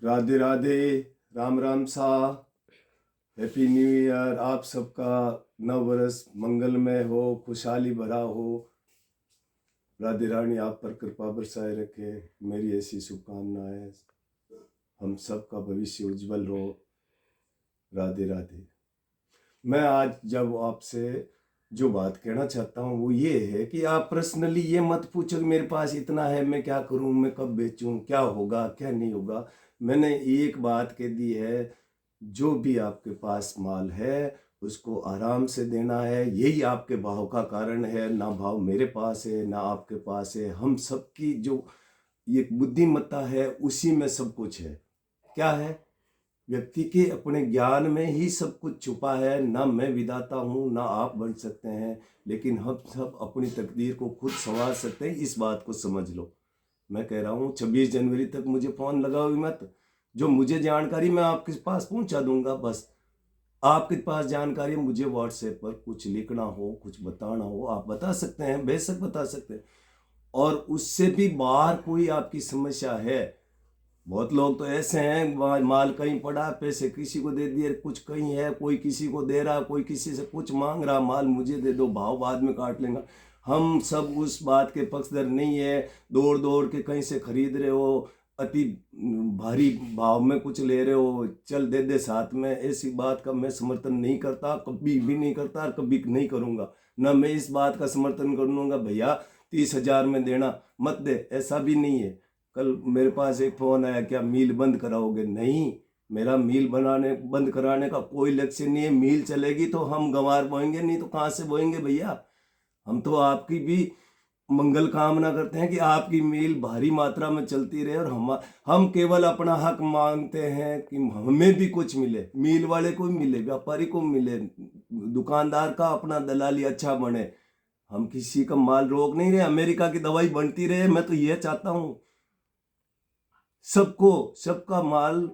राधे राधे, राम राम सा, happy new year. आप सबका नव वर्ष मंगलमय हो, खुशहाली भरा हो। राधे रानी आप पर कृपा बरसाए रखे, मेरी ऐसी शुभकामनाएं। हम सबका भविष्य उज्जवल हो। राधे राधे। मैं आज जब आपसे जो बात कहना चाहता हूँ वो ये है कि आप पर्सनली ये मत पूछो कि मेरे पास इतना है, मैं क्या करूँ, मैं कब बेचूं, क्या होगा क्या नहीं होगा। मैंने एक बात कह दी है, जो भी आपके पास माल है उसको आराम से देना है। यही आपके भाव का कारण है। ना भाव मेरे पास है ना आपके पास है। हम सबकी जो ये बुद्धिमत्ता है उसी में सब कुछ है। क्या है? व्यक्ति के अपने ज्ञान में ही सब कुछ छुपा है। ना मैं विधाता हूँ ना आप बन सकते हैं, लेकिन हम सब अपनी तकदीर को खुद संवार सकते हैं। इस बात को समझ लो। मैं कह रहा हूँ 26 जनवरी तक मुझे फोन लगाओ ही मत। जो मुझे जानकारी मैं आपके पास पहुंचा दूंगा। बस आपके पास जानकारी, मुझे व्हाट्सएप पर कुछ लिखना हो, कुछ बताना हो, आप बता सकते हैं, बेशक बता सकते हैं। और उससे भी बाहर कोई आपकी समस्या है। बहुत लोग तो ऐसे हैं, माल कहीं पड़ा, पैसे किसी को दे दिए, कुछ कहीं है, कोई किसी को दे रहा, कोई किसी से कुछ मांग रहा, माल मुझे दे दो, भाव बाद में काट लेंगे। हम सब उस बात के पक्षधर नहीं है। दौड़ दौड़ के कहीं से खरीद रहे हो, अति भारी भाव में कुछ ले रहे हो, चल दे दे साथ में, ऐसी बात का मैं समर्थन नहीं करता, कभी भी नहीं करता और कभी नहीं करूंगा। ना मैं इस बात का समर्थन करूंगा भैया 30,000 में देना मत दे, ऐसा भी नहीं है। कल मेरे पास एक फोन आया, क्या मील बंद कराओगे? नहीं, मेरा मील बनाने बंद कराने का कोई लक्ष्य नहीं है। मील चलेगी तो हम गंवार बोएंगे, नहीं तो कहाँ से बोएंगे भैया। हम तो आपकी भी मंगल कामना करते हैं कि आपकी मील भारी मात्रा में चलती रहे। और हम केवल अपना हक मांगते हैं कि हमें भी कुछ मिले, मील वाले को मिले, व्यापारी को मिले, दुकानदार का अपना दलाली अच्छा बने। हम किसी का माल रोक नहीं रहे, अमेरिका की दवाई बनती रहे, मैं तो ये चाहता हूँ सबको, सबका माल।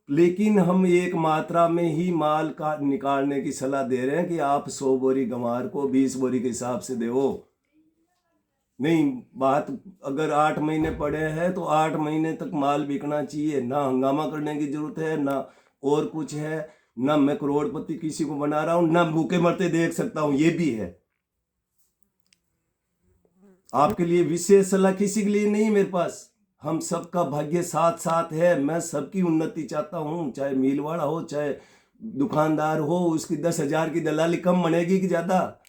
लेकिन हम एक मात्रा में ही माल का निकालने की सलाह दे रहे हैं कि आप 100 बोरी गंवार को 20 बोरी के हिसाब से दो। नहीं, बात अगर 8 महीने पड़े हैं तो 8 महीने तक माल बिकना चाहिए। ना हंगामा करने की जरूरत है, ना और कुछ है। ना मैं करोड़पति किसी को बना रहा हूं, ना भूखे मरते देख सकता हूं, ये भी है। आपके लिए विशेष सलाह किसी के लिए नहीं मेरे पास। हम सबका भाग्य साथ साथ है। मैं सबकी उन्नति चाहता हूँ, चाहे मील वाला हो चाहे दुकानदार हो। उसकी 10,000 की दलाली कम बनेगी कि ज्यादा?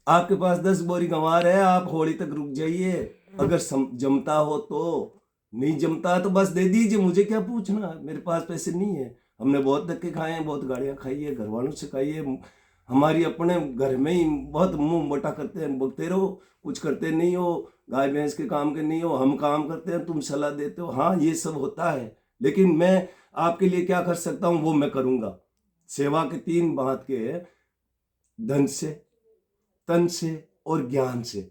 आपके पास 10 बोरी गंवार है, आप होली तक रुक जाइए अगर जमता हो तो। नहीं जमता तो बस दे दीजिए, मुझे क्या पूछना, मेरे पास पैसे नहीं है। हमने बहुत धक्के खाए हैं, बहुत गाड़ियां खाई है, घर वालों से खाई है। हमारी अपने घर में ही बहुत मुंह मोटा करते हैं, बोलते रहो, कुछ करते नहीं हो, गाय भैंस के काम के नहीं हो। हम काम करते हैं, तुम सलाह देते हो। हाँ, ये सब होता है, लेकिन मैं आपके लिए क्या कर सकता हूँ वो मैं करूंगा। सेवा के 3 बात के हैं, धन से, तन से और ज्ञान से।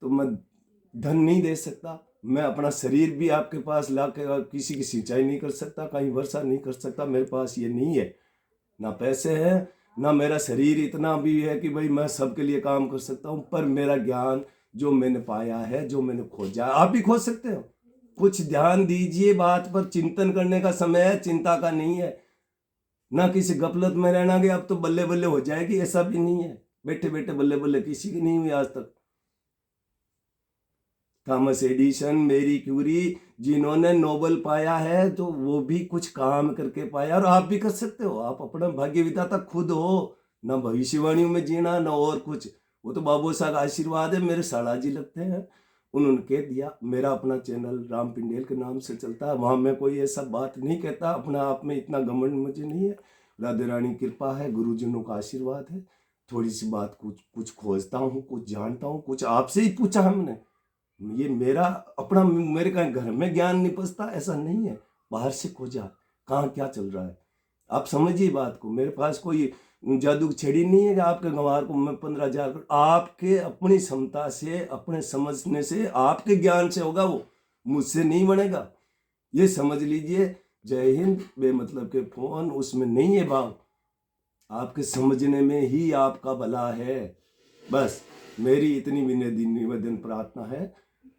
तो मैं धन नहीं दे सकता, मैं अपना शरीर भी आपके पास ला के किसी की सिंचाई नहीं कर सकता, कहीं वर्षा नहीं कर सकता। मेरे पास ये नहीं है, ना पैसे हैं, ना मेरा शरीर इतना भी है कि भाई मैं सबके लिए काम कर सकता हूँ। पर मेरा ज्ञान जो मैंने पाया है, जो मैंने खोजा, आप भी खोज सकते हो। कुछ ध्यान दीजिए, बात पर चिंतन करने का समय है, चिंता का नहीं है। ना किसी गफलत में रहना कि अब तो बल्ले बल्ले हो जाएगी, ऐसा भी नहीं है। बैठे बैठे बल्ले बल्ले किसी की नहीं हुई आज तक। थॉमस एडिसन, मेरी क्यूरी, जिन्होंने नोबेल पाया है, तो वो भी कुछ काम करके पाया, और आप भी कर सकते हो। आप अपना भाग्य विधाता खुद हो। ना भविष्यवाणियों में जीना ना और कुछ, वो तो बाबू साहब का आशीर्वाद है। मेरे साला जी लगते हैं, उन्होंने कह दिया। मेरा अपना चैनल राम पिंडेल के नाम से चलता है, वहां मैं कोई ऐसा बात नहीं कहता, अपना आप में इतना घमंड मुझे नहीं है। राधे रानी कृपा है, गुरुजनों का आशीर्वाद है। थोड़ी सी बात कुछ कुछ खोजता हूँ, कुछ जानता हूँ, कुछ आपसे ही पूछा हमने। ये मेरा अपना, मेरे का घर में ज्ञान नहीं पसता, ऐसा नहीं है। बाहर से खोजा कहाँ क्या चल रहा है, आप समझिए बात को। मेरे पास कोई जादू की छड़ी नहीं है कि आपके गंवार को मैं 15,000, आपके अपनी क्षमता से, अपने समझने से, आपके ज्ञान से होगा वो, मुझसे नहीं बनेगा, ये समझ लीजिए। जय हिंद। बेमतलब के फोन उसमें नहीं है भाव, आपके समझने में ही आपका भला है। बस मेरी इतनी विनती निवेदन प्रार्थना है।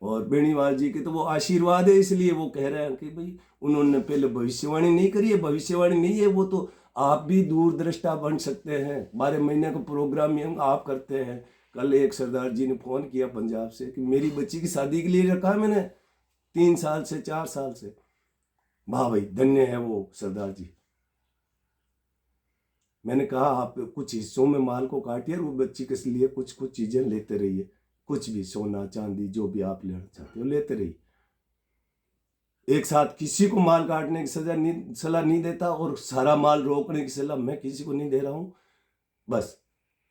और बेनीवाल जी के तो वो आशीर्वाद है, इसलिए वो कह रहे हैं कि भाई उन्होंने पहले भविष्यवाणी नहीं करी है, भविष्यवाणी नहीं है वो तो आप भी दूरदृष्टा बन सकते हैं। 12 महीने का प्रोग्राम ये आप करते हैं। कल एक सरदार जी ने फोन किया पंजाब से कि मेरी बच्ची की शादी के लिए रखा है मैंने 3 साल से 4 साल से। वाह भाई, धन्य है वो सरदार जी। मैंने कहा आप कुछ हिस्सों में माल को काटिए और वो बच्ची के लिए कुछ कुछ चीजें लेते रहिए, कुछ भी सोना चांदी जो भी आप लेना चाहते हो लेते रहिए। एक साथ किसी को माल काटने की सलाह नहीं देता और सारा माल रोकने की सलाह मैं किसी को नहीं दे रहा हूं। बस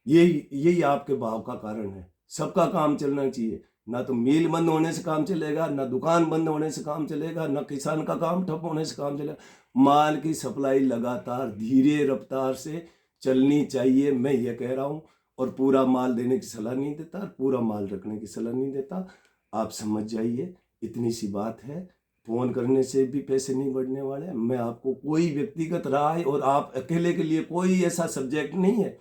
यही आपके भाव का कारण है। सबका काम चलना चाहिए, ना तो मिल बंद होने से काम चलेगा, ना दुकान बंद होने से काम चलेगा, ना किसान का काम ठप होने से काम चलेगा। माल की सप्लाई लगातार धीरे रफ्तार से चलनी चाहिए, मैं ये कह रहा हूं। और पूरा माल देने की सलाह नहीं देता, पूरा माल रखने की सलाह नहीं देता। आप समझ जाइए, इतनी सी बात है। फोन करने से भी पैसे नहीं बढ़ने वाले। मैं आपको कोई व्यक्तिगत राय और आप अकेले के लिए कोई ऐसा सब्जेक्ट नहीं है।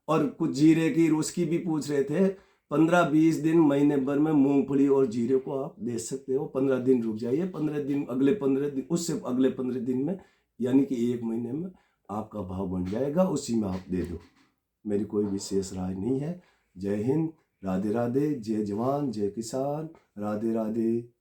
और कुछ जीरे की उसकी भी पूछ रहे थे, 15-20 दिन महीने भर में मूंगफली और जीरे को आप दे सकते हो। 15 दिन रुक जाइए, 15 दिन अगले 15 दिन उससे अगले 15 दिन में यानी कि 1 महीने में आपका भाव बन जाएगा, उसी में आप दे दो। मेरी कोई विशेष राय नहीं है। जय हिंद, राधे राधे, जय जवान जय किसान, राधे राधे।